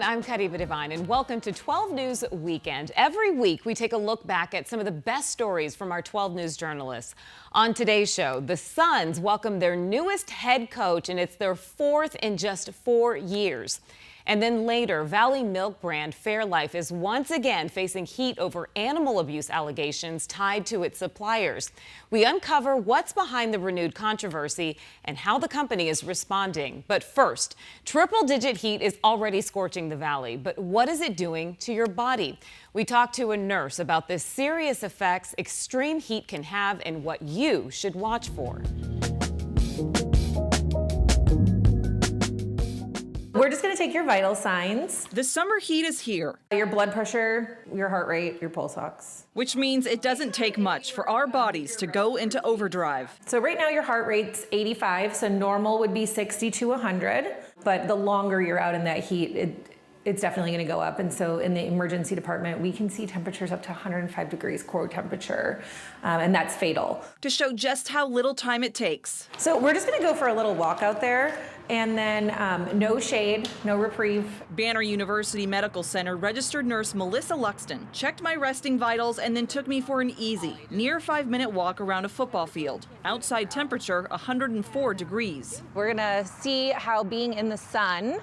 everyone, I'm Kadiva Devine, and welcome to 12 News Weekend. Every week, we take a look back at some of the best stories from our 12 News journalists. On today's show, the Suns welcome their newest head coach, and it's their fourth in just 4 years. And then later, Valley Milk brand Fairlife is once again facing heat over animal abuse allegations tied to its suppliers. We uncover what's behind the renewed controversy and how the company is responding. But first, triple-digit heat is already scorching the valley. But what is it doing to your body? We talked to a nurse about the serious effects extreme heat can have and what you should watch for. We're just going to take your vital signs. The summer heat is here. Your blood pressure, your heart rate, your pulse ox. Which means it doesn't take much for our bodies to go into overdrive. So right now your heart rate's 85, so normal would be 60 to 100. But the longer you're out in that heat, it's definitely going to go up. And so in the emergency department, we can see temperatures up to 105 degrees core temperature, and that's fatal. To show just how little time it takes. So we're just going to go for a little walk out there, and then no shade, no reprieve. Banner University Medical Center registered nurse Melissa Luxton checked my resting vitals and then took me for an easy, near 5-minute walk around a football field. Outside temperature, 104 degrees. We're going to see how being in the sun,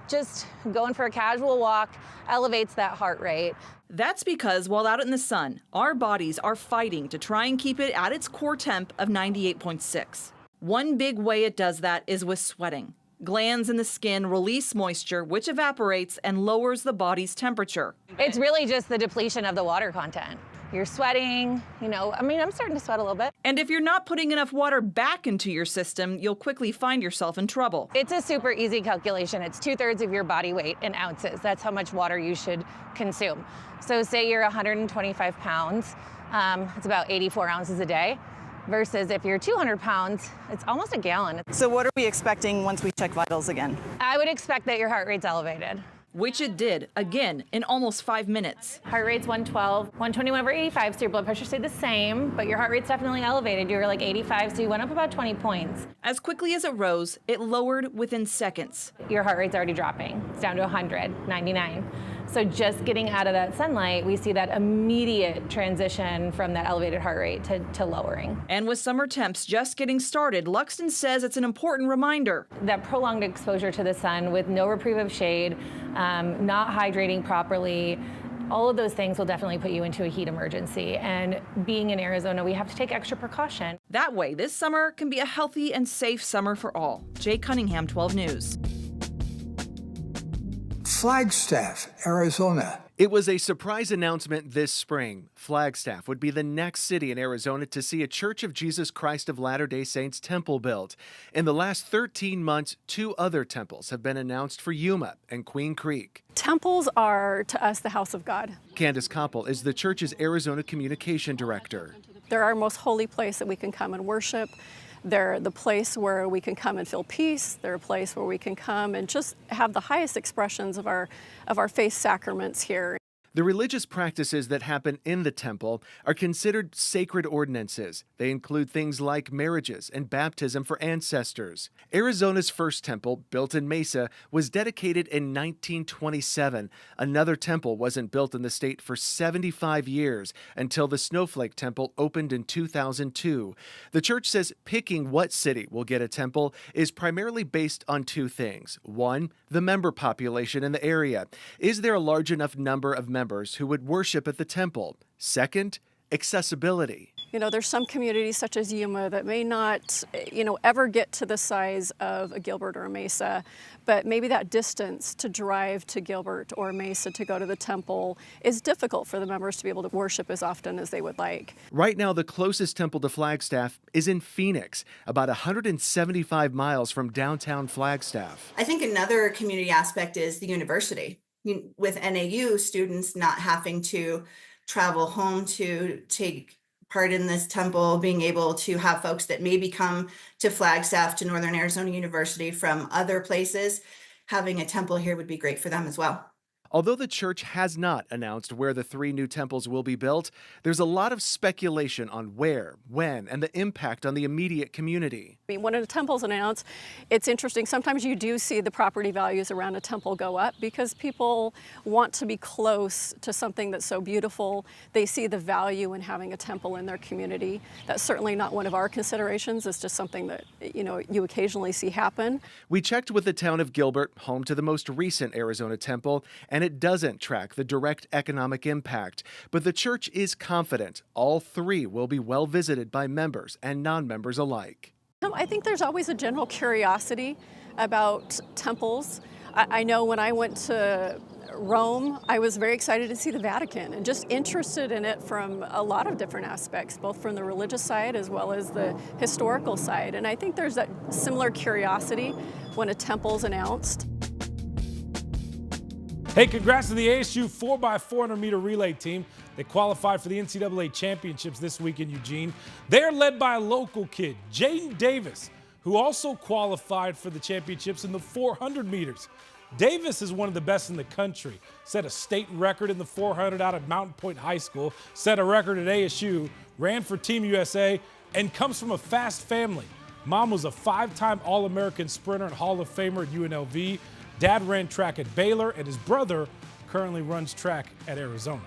just going for a casual walk, elevates that heart rate. That's because while out in the sun, our bodies are fighting to try and keep it at its core temp of 98.6. One big way it does that is with sweating. Glands in the skin release moisture, which evaporates and lowers the body's temperature. It's really just the depletion of the water content. You're sweating, I'm starting to sweat a little bit. And if you're not putting enough water back into your system, you'll quickly find yourself in trouble. It's a super easy calculation. It's 2/3 of your body weight in ounces. That's how much water you should consume. So say you're 125 pounds, it's about 84 ounces a day. Versus if you're 200 pounds, it's almost a gallon. So what are we expecting once we check vitals again? I would expect that your heart rate's elevated. Which it did, again, in almost 5 minutes. Heart rate's 112, 121/85, so your blood pressure stayed the same, but your heart rate's definitely elevated. You were like 85, so you went up about 20 points. As quickly as it rose, it lowered within seconds. Your heart rate's already dropping. It's down to 100, 99. So just getting out of that sunlight, we see that immediate transition from that elevated heart rate to lowering. And with summer temps just getting started, Luxton says it's an important reminder. That prolonged exposure to the sun with no reprieve of shade, not hydrating properly, all of those things will definitely put you into a heat emergency. And being in Arizona, we have to take extra precaution. That way, this summer can be a healthy and safe summer for all. Jay Cunningham, 12 News. Flagstaff, Arizona. It was a surprise announcement this spring. Flagstaff would be the next city in Arizona to see a Church of Jesus Christ of Latter-day Saints temple built. In the last 13 months, 2 other temples have been announced for Yuma and Queen Creek. Temples are, to us, the house of God. Candace Koppel is the church's Arizona communication director. They're our most holy place that we can come and worship. They're the place where we can come and feel peace. They're a place where we can come and just have the highest expressions of our faith sacraments here. The religious practices that happen in the temple are considered sacred ordinances. They include things like marriages and baptism for ancestors. Arizona's first temple, built in Mesa, was dedicated in 1927. Another temple wasn't built in the state for 75 years until the Snowflake Temple opened in 2002. The church says picking what city will get a temple is primarily based on 2 things. One, the member population in the area. Is there a large enough number of members who would worship at the temple? Second, accessibility. There's some communities such as Yuma that may not, ever get to the size of a Gilbert or a Mesa, but maybe that distance to drive to Gilbert or Mesa to go to the temple is difficult for the members to be able to worship as often as they would like. Right now, the closest temple to Flagstaff is in Phoenix, about 175 miles from downtown Flagstaff. I think another community aspect is the university. With NAU students not having to travel home to take part in this temple, being able to have folks that maybe come to Flagstaff, to Northern Arizona University from other places, having a temple here would be great for them as well. Although the church has not announced where the 3 new temples will be built, there's a lot of speculation on where, when, and the impact on the immediate community. I mean, when a temple's announced, it's interesting. Sometimes you do see the property values around a temple go up because people want to be close to something that's so beautiful. They see the value in having a temple in their community. That's certainly not one of our considerations. It's just something that, you occasionally see happen. We checked with the town of Gilbert, home to the most recent Arizona temple, and it doesn't track the direct economic impact. But the church is confident all 3 will be well visited by members and non-members alike. I think there's always a general curiosity about temples. I know when I went to Rome, I was very excited to see the Vatican and just interested in it from a lot of different aspects, both from the religious side as well as the historical side. And I think there's that similar curiosity when a temple's announced. Hey, congrats to the ASU 4x400 meter relay team. They qualified for the NCAA championships this week in Eugene. They're led by a local kid, Jaden Davis, who also qualified for the championships in the 400 meters. Davis is one of the best in the country, set a state record in the 400 out of Mountain Point High School, set a record at ASU, ran for Team USA, and comes from a fast family. Mom was a 5-time All-American sprinter and Hall of Famer at UNLV. Dad ran track at Baylor, and his brother currently runs track at Arizona.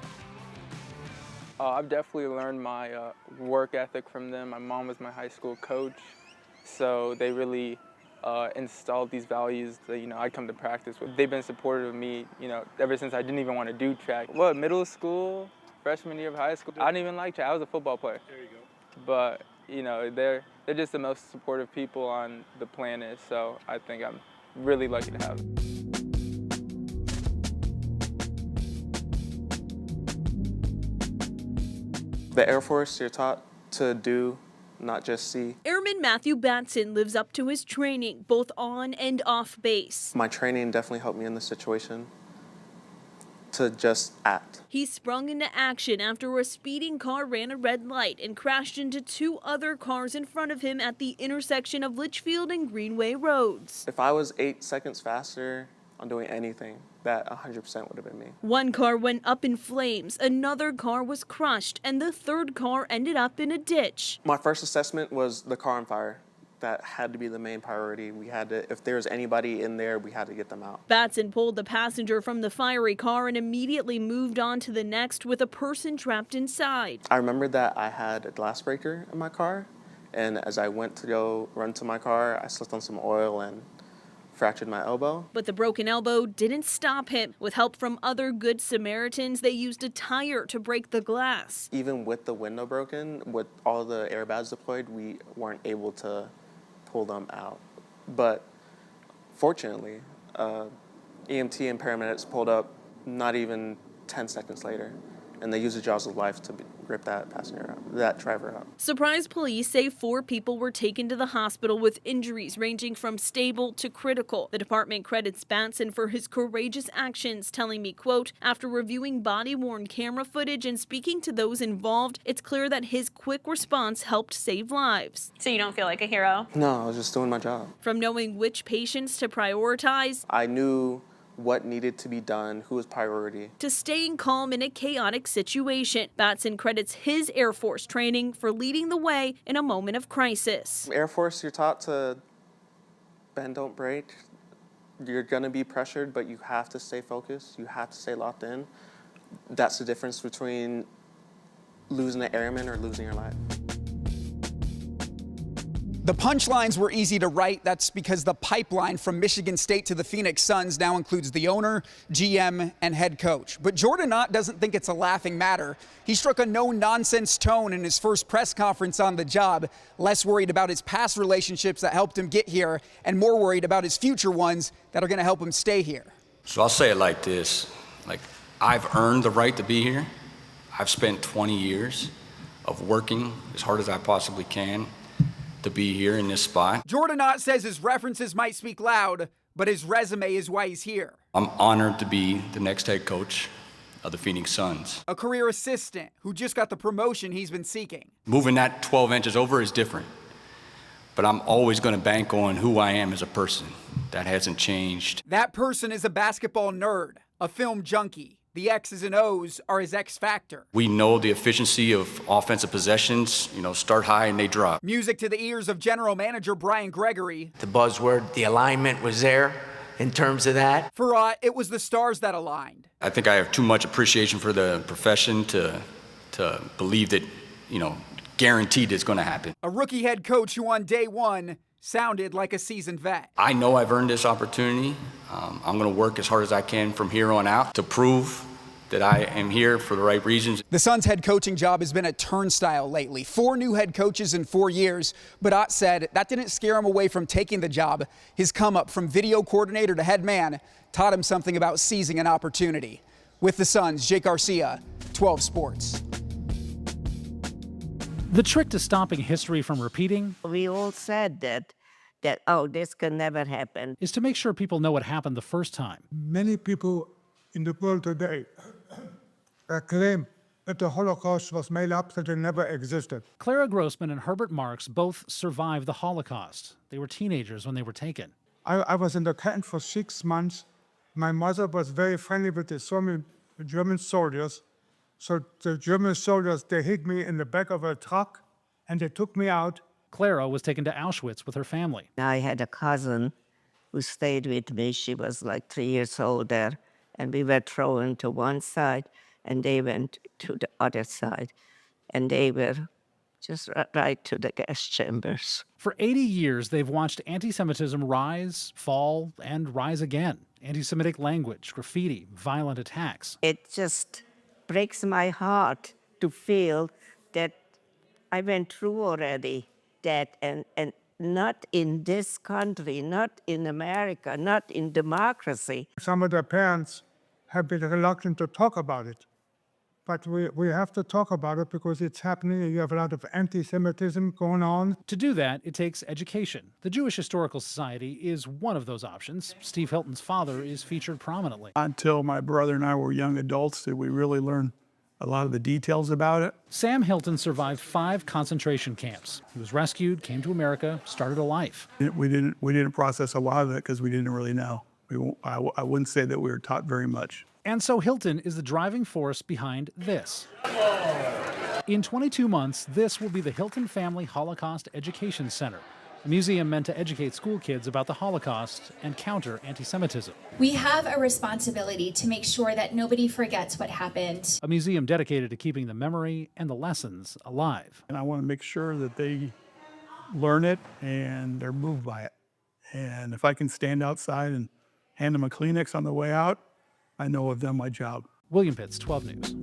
I've definitely learned my work ethic from them. My mom was my high school coach, so they really installed these values that I come to practice with. They've been supportive of me, ever since I didn't even want to do track. Middle school, freshman year of high school, I didn't even like track. I was a football player. There you go. But they're just the most supportive people on the planet. So I think I'm really lucky to have them. The Air Force, you're taught to do, not just see. Airman Batson lives up to his training, both on and off base. My training definitely helped me in this situation to just act. He sprung into action after a speeding car ran a red light and crashed into 2 other cars in front of him at the intersection of Litchfield and Greenway roads. If I was 8 seconds faster on doing anything, that 100% would have been me. 1 car went up in flames, another car was crushed, and the 3rd car ended up in a ditch. My first assessment was the car on fire. That had to be the main priority. If there was anybody in there, we had to get them out. Batson pulled the passenger from the fiery car and immediately moved on to the next with a person trapped inside. I remembered that I had a glass breaker in my car, and as I went to go run to my car, I slipped on some oil and fractured my elbow. But the broken elbow didn't stop him. With help from other Good Samaritans, they used a tire to break the glass. Even with the window broken, with all the airbags deployed, we weren't able to pull them out. But fortunately, EMT and paramedics pulled up not even 10 seconds later, and they used the jaws of life to rip that passenger out, that driver out. Surprise police say 4 people were taken to the hospital with injuries ranging from stable to critical. The department credits Batson for his courageous actions, telling me, quote, after reviewing body-worn camera footage and speaking to those involved, it's clear that his quick response helped save lives. So you don't feel like a hero? No, I was just doing my job. From knowing which patients to prioritize, I knew what needed to be done, who was priority, to staying calm in a chaotic situation. Batson credits his Air Force training for leading the way in a moment of crisis. Air Force, you're taught to bend, don't break. You're gonna be pressured, but you have to stay focused. You have to stay locked in. That's the difference between losing an airman or losing your life. The punchlines were easy to write. That's because the pipeline from Michigan State to the Phoenix Suns now includes the owner, GM, and head coach. But Jordan Ott doesn't think it's a laughing matter. He struck a no-nonsense tone in his first press conference on the job, less worried about his past relationships that helped him get here, and more worried about his future ones that are going to help him stay here. So I'll say it like this. I've earned the right to be here. I've spent 20 years of working as hard as I possibly can to be here in this spot. Jordan Ott says his references might speak loud, but his resume is why he's here. I'm honored to be the next head coach of the Phoenix Suns. A career assistant who just got the promotion he's been seeking. Moving that 12 inches over is different, but I'm always going to bank on who I am as a person. That hasn't changed. That person is a basketball nerd, A film junkie, the X's and O's are his X factor. We know the efficiency of offensive possessions, start high and they drop. Music to the ears of general manager Brian Gregory. The buzzword, the alignment was there in terms of that. For it was the stars that aligned. I think I have too much appreciation for the profession to believe that, guaranteed it's going to happen. A rookie head coach who on day one sounded like a seasoned vet. I know I've earned this opportunity. I'm going to work as hard as I can from here on out to prove that I am here for the right reasons. The Suns' head coaching job has been a turnstile lately. 4 new head coaches in 4 years. But Ott said that didn't scare him away from taking the job. His come up from video coordinator to head man taught him something about seizing an opportunity. With the Suns, Jake Garcia, 12 Sports. The trick to stopping history from repeating, we all said that this can never happen, is to make sure people know what happened the first time. Many people in the world today claim that the Holocaust was made up, that it never existed. Clara Grossman and Herbert Marks both survived the Holocaust. They were teenagers when they were taken. I was in the camp for 6 months. My mother was very friendly with the German soldiers. So the German soldiers, they hit me in the back of a truck and they took me out. Clara was taken to Auschwitz with her family. I had a cousin who stayed with me. She was like 3 years older, and we were thrown to one side and they went to the other side, and they were just right to the gas chambers. For 80 years, they've watched anti-Semitism rise, fall, and rise again. Anti-Semitic language, graffiti, violent attacks. It just breaks my heart to feel that I went through already that, and not in this country, not in America, not in democracy. Some of the parents have been reluctant to talk about it. But we have to talk about it because it's happening. You have a lot of anti-Semitism going on. To do that, it takes education. The Jewish Historical Society is one of those options. Steve Hilton's father is featured prominently. Until my brother and I were young adults, did we really learn a lot of the details about it. Sam Hilton survived 5 concentration camps. He was rescued, came to America, started a life. We didn't process a lot of it because we didn't really know. I wouldn't say that we were taught very much. And so Hilton is the driving force behind this. In 22 months, this will be the Hilton Family Holocaust Education Center, a museum meant to educate school kids about the Holocaust and counter anti-Semitism. We have a responsibility to make sure that nobody forgets what happened. A museum dedicated to keeping the memory and the lessons alive. And I want to make sure that they learn it and they're moved by it. And if I can stand outside and hand them a Kleenex on the way out, I know I've done my job. William Pitts, 12 News.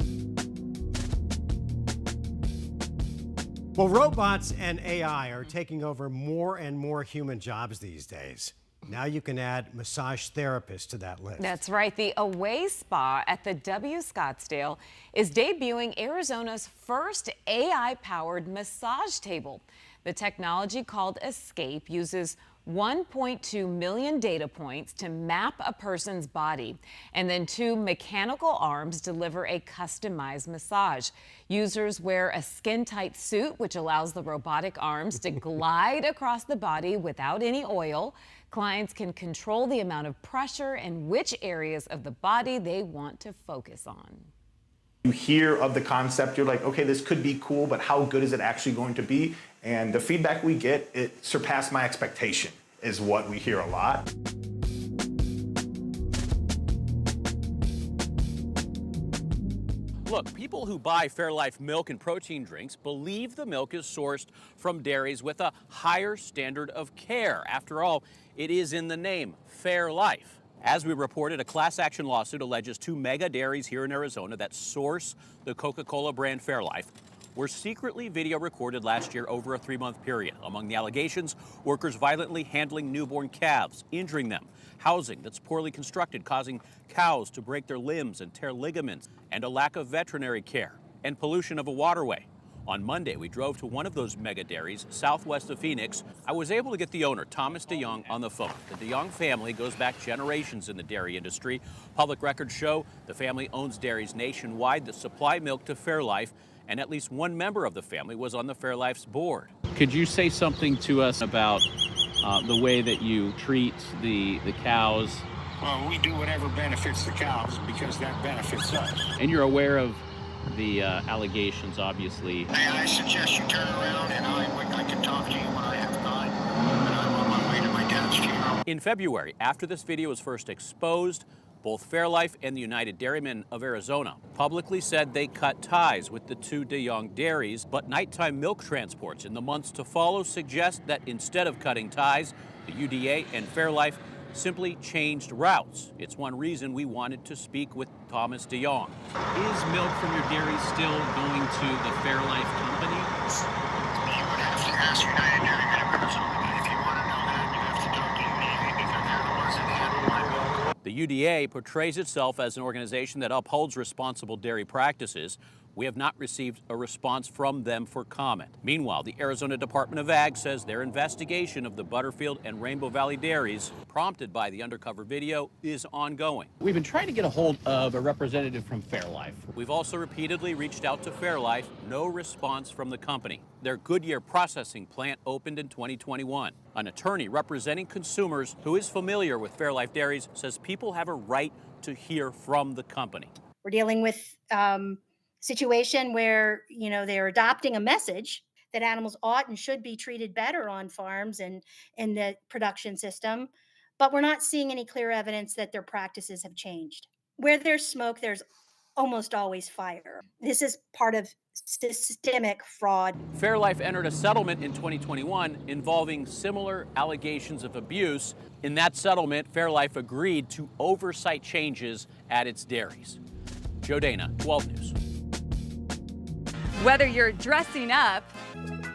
Well, robots and AI are taking over more and more human jobs these days. Now you can add massage therapists to that list. That's right. The Away Spa at the W Scottsdale is debuting Arizona's first AI-powered massage table. The technology, called Escape, uses 1.2 million data points to map a person's body, and then 2 mechanical arms deliver a customized massage. Users wear a skin-tight suit, which allows the robotic arms to glide across the body without any oil. Clients can control the amount of pressure and which areas of the body they want to focus on. You hear of the concept, you're like, okay, this could be cool, but how good is it actually going to be? And the feedback we get, it surpassed my expectation, is what we hear a lot. Look, people who buy Fairlife milk and protein drinks believe the milk is sourced from dairies with a higher standard of care. After all, it is in the name, Fairlife. As we reported, a class action lawsuit alleges 2 mega dairies here in Arizona that source the Coca-Cola brand Fairlife were secretly video recorded last year over a 3-month period. Among the allegations, workers violently handling newborn calves, injuring them, housing that's poorly constructed, causing cows to break their limbs and tear ligaments, and a lack of veterinary care, and pollution of a waterway. On Monday, we drove to one of those mega dairies southwest of Phoenix. I was able to get the owner, Thomas DeYoung, on the phone. The DeYoung family goes back generations in the dairy industry. Public records show the family owns dairies nationwide that supply milk to Fairlife, and at least one member of the family was on the Fairlife's board. Could you say something to us about the way that you treat the cows Well, we do whatever benefits the cows because that benefits us. And you're aware of the allegations, obviously. May I suggest you turn around and I can talk to you when I have time. And I'm on my way to my dad's funeral. In February, after this video was first exposed, both Fairlife and the United Dairymen of Arizona publicly said they cut ties with the two De Jong dairies, but nighttime milk transports in the months to follow suggest that instead of cutting ties, the UDA and Fairlife simply changed routes. It's one reason we wanted to speak with Thomas De Jong. Is milk from your dairy still going to the Fairlife company? You would have to ask United Dairymen of Arizona, but if you want to know that, you have to talk to UDA because they're the ones that handle my milk. The UDA portrays itself as an organization that upholds responsible dairy practices. We have not received a response from them for comment. Meanwhile, the Arizona Department of Ag says their investigation of the Butterfield and Rainbow Valley dairies, prompted by the undercover video, is ongoing. We've been trying to get a hold of a representative from Fairlife. We've also repeatedly reached out to Fairlife. No response from the company. Their Goodyear processing plant opened in 2021. An attorney representing consumers who is familiar with Fairlife dairies says people have a right to hear from the company. We're dealing with situation where, you know, they're adopting a message that animals ought and should be treated better on farms and in the production system, but we're not seeing any clear evidence that their practices have changed. Where there's smoke, there's almost always fire. This is part of systemic fraud. Fairlife entered a settlement in 2021 involving similar allegations of abuse. In that settlement, Fairlife agreed to oversight changes at its dairies. Joe Dana, 12 News. Whether you're dressing up,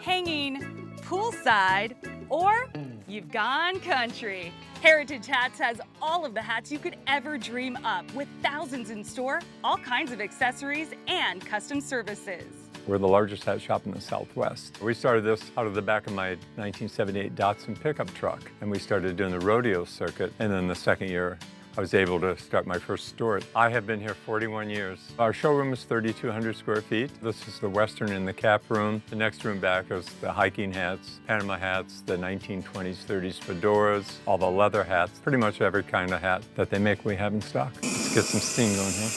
hanging, poolside, or you've gone country, Heritage Hats has all of the hats you could ever dream up, with thousands in store, all kinds of accessories, and custom services. We're the largest hat shop in the Southwest. We started this out of the back of my 1978 Datsun pickup truck, and we started doing the rodeo circuit, and then the second year I was able to start my first store. I have been here 41 years. Our showroom is 3,200 square feet. This is the Western and the cap room. The next room back is the hiking hats, Panama hats, the 1920s, 30s fedoras, all the leather hats, pretty much every kind of hat that they make we have in stock. Let's get some steam going here.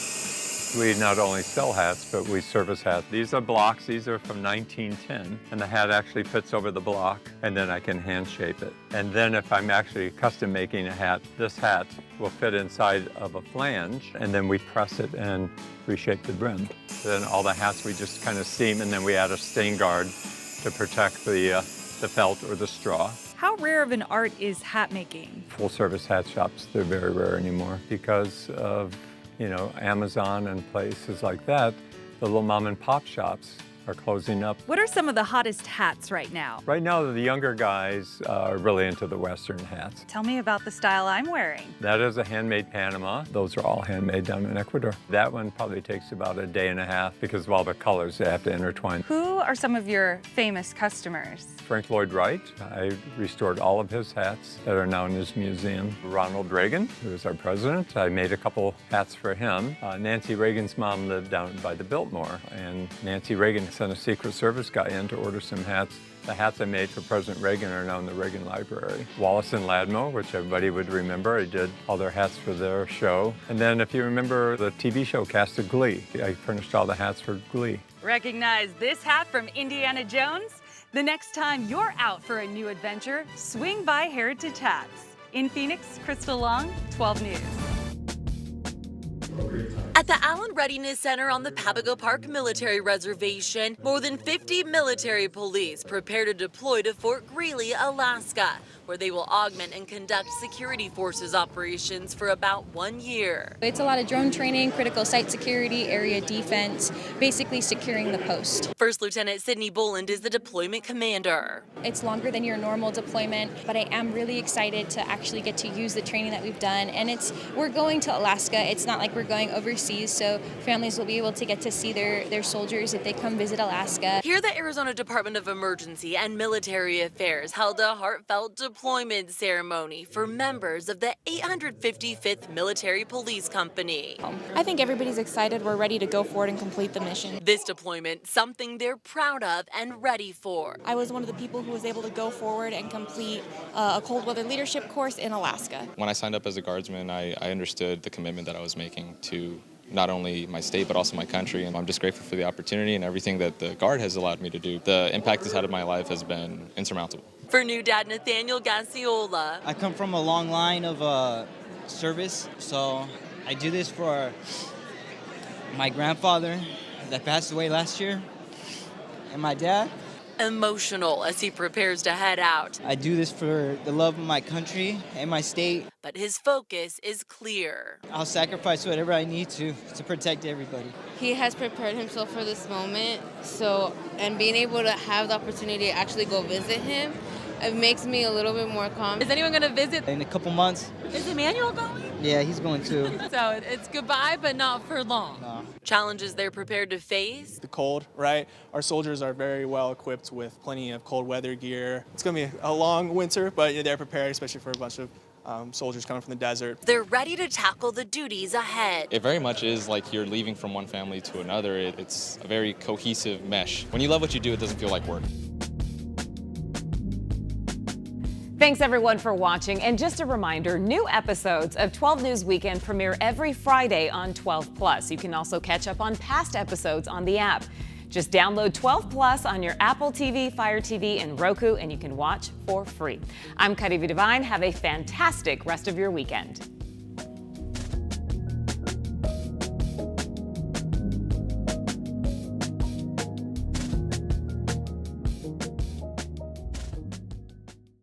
We not only sell hats, but we service hats. These are blocks. These are from 1910, and the hat actually fits over the block, and then I can hand shape it. And then if I'm actually custom making a hat, this hat will fit inside of a flange, and then we press it and reshape the brim. Then all the hats we just kind of seam, and then we add a stain guard to protect the felt or the straw. How rare of an art is hat making? Full-service hat shops, they're very rare anymore because of Amazon and places like that. The little mom and pop shops are closing up. What are some of the hottest hats right now? Right now, the younger guys are really into the Western hats. Tell me about the style I'm wearing. That is a handmade Panama. Those are all handmade down in Ecuador. That one probably takes about a day and a half because of all the colors they have to intertwine. Who are some of your famous customers? Frank Lloyd Wright. I restored all of his hats that are now in his museum. Ronald Reagan, who is our president. I made a couple hats for him. Nancy Reagan's mom lived down by the Biltmore, and Nancy Reagan sent a Secret Service guy in to order some hats. The hats I made for President Reagan are now in the Reagan Library. Wallace and Ladmo, which everybody would remember, I did all their hats for their show. And then if you remember the TV show Cast of Glee, I furnished all the hats for Glee. Recognize this hat from Indiana Jones? The next time you're out for a new adventure, swing by Heritage Hats. In Phoenix, Crystal Long, 12 News. At the Allen Readiness Center on the Papago Park Military Reservation, more than 50 military police prepare to deploy to Fort Greely, Alaska, where they will augment and conduct security forces operations for about 1 year. It's a lot of drone training, critical site security, area defense, basically securing the post. First Lieutenant Sydney Boland is the deployment commander. It's longer than your normal deployment, but I am really excited to actually get to use the training that we've done. And we're going to Alaska. It's not like we're going overseas, so families will be able to get to see their soldiers if they come visit Alaska. Here, the Arizona Department of Emergency and Military Affairs held a heartfelt deployment deployment ceremony for members of the 855th Military Police Company. I think everybody's excited. We're ready to go forward and complete the mission. This deployment, something they're proud of and ready for. I was one of the people who was able to go forward and complete a cold weather leadership course in Alaska. When I signed up as a guardsman, I understood the commitment that I was making to not only my state, but also my country. And I'm just grateful for the opportunity and everything that the Guard has allowed me to do. The impact it's had on my life has been insurmountable. For new dad Nathaniel Gacciola. I come from a long line of service, so I do this for my grandfather that passed away last year and my dad. Emotional as he prepares to head out. I do this for the love of my country and my state. But his focus is clear. I'll sacrifice whatever I need to protect everybody. He has prepared himself for this moment, and being able to have the opportunity to actually go visit him, it makes me a little bit more calm. Is anyone going to visit? In a couple months. Is Emmanuel going? Yeah, he's going too. So it's goodbye, but not for long. No. Challenges they're prepared to face. The cold, right? Our soldiers are very well equipped with plenty of cold weather gear. It's going to be a long winter, but they're prepared, especially for a bunch of soldiers coming from the desert. They're ready to tackle the duties ahead. It very much is like you're leaving from one family to another. It's a very cohesive mesh. When you love what you do, it doesn't feel like work. Thanks everyone for watching, and just a reminder, new episodes of 12 News Weekend premiere every Friday on 12 Plus. You can also catch up on past episodes on the app. Just download 12 Plus on your Apple TV, Fire TV, and Roku, and you can watch for free. I'm Cuddy V. Divine. Have a fantastic rest of your weekend.